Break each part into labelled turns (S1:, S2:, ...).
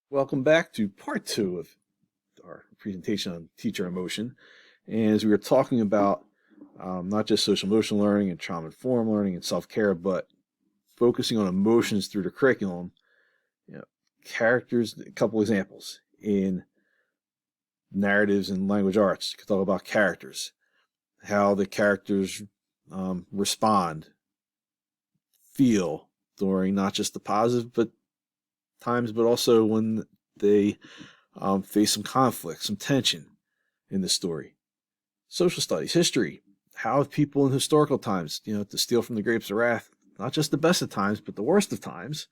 S1: Welcome back to part two of our presentation on teacher emotion. And as we were talking about not just social emotional learning and trauma-informed learning and self-care, but focusing on emotions through the curriculum, you know, characters, a couple examples in narratives and language arts. You could talk about characters, how the characters respond, feel during not just the positive but times, but also when they face some conflict, some tension in the story. Social studies, history, how have people in historical times, to steal from the grapes of wrath, not just the best of times, but the worst of times,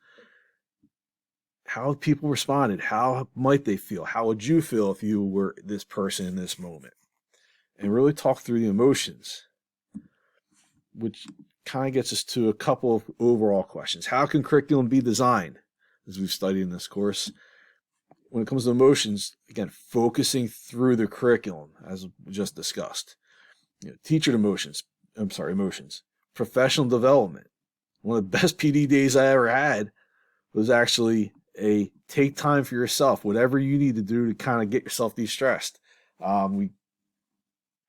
S1: how have people responded? How might they feel? How would you feel if you were this person in this moment? And really talk through the emotions, which kind of gets us to a couple of overall questions. How can curriculum be designed, as we've studied in this course? When it comes to emotions, again, focusing through the curriculum, as we just discussed. Teacher emotions, professional development. One of the best PD days I ever had was actually a take time for yourself, whatever you need to do to kind of get yourself de-stressed. We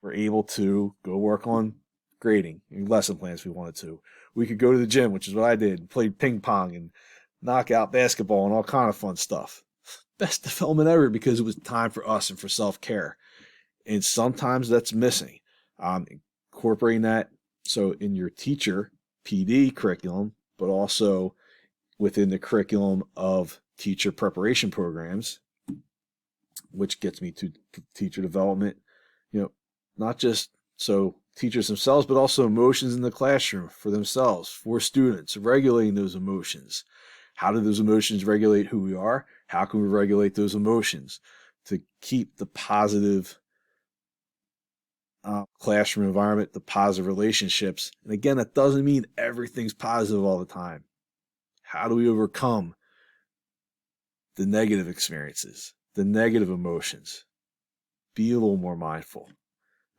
S1: were able to go work on grading, lesson plans if we wanted to. We could go to the gym, which is what I did, played ping pong and knockout basketball and all kind of fun stuff. Best development ever because it was time for us and for self-care. And sometimes that's missing. Incorporating that so in your teacher PD curriculum, but also within the curriculum of teacher preparation programs, which gets me to teacher development, not just so teachers themselves, but also emotions in the classroom for themselves, for students, regulating those emotions. How do those emotions regulate who we are? How can we regulate those emotions to keep the positive classroom environment, the positive relationships? And again, that doesn't mean everything's positive all the time. How do we overcome the negative experiences, the negative emotions? Be a little more mindful.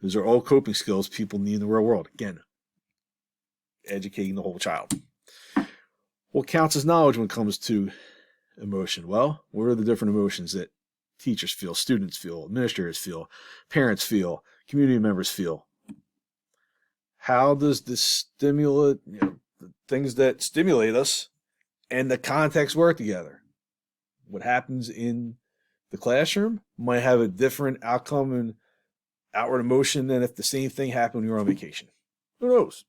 S1: Those are all coping skills people need in the real world. Again, educating the whole child. What counts as knowledge when it comes to emotion? Well, what are the different emotions that teachers feel, students feel, administrators feel, parents feel, community members feel? How does the stimulate, the things that stimulate us and the context work together? What happens in the classroom might have a different outcome and outward emotion than if the same thing happened when you were on vacation. Who knows?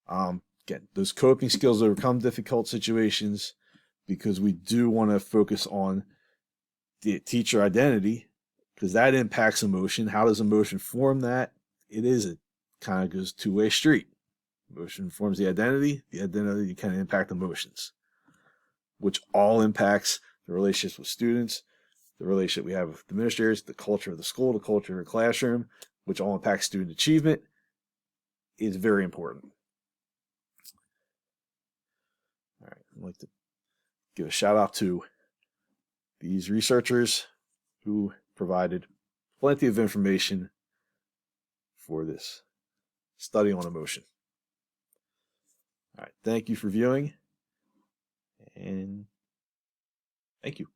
S1: Again, those coping skills overcome difficult situations, because we do want to focus on the teacher identity, because that impacts emotion. How does emotion form that? It kind of goes two-way street. Emotion forms the identity kind of impact emotions, which all impacts the relationships with students, the relationship we have with administrators, the culture of the school, the culture of the classroom, which all impacts student achievement, is very important. All right, I'd like to give a shout out to these researchers who provided plenty of information for this study on emotion. All right, thank you for viewing, and thank you.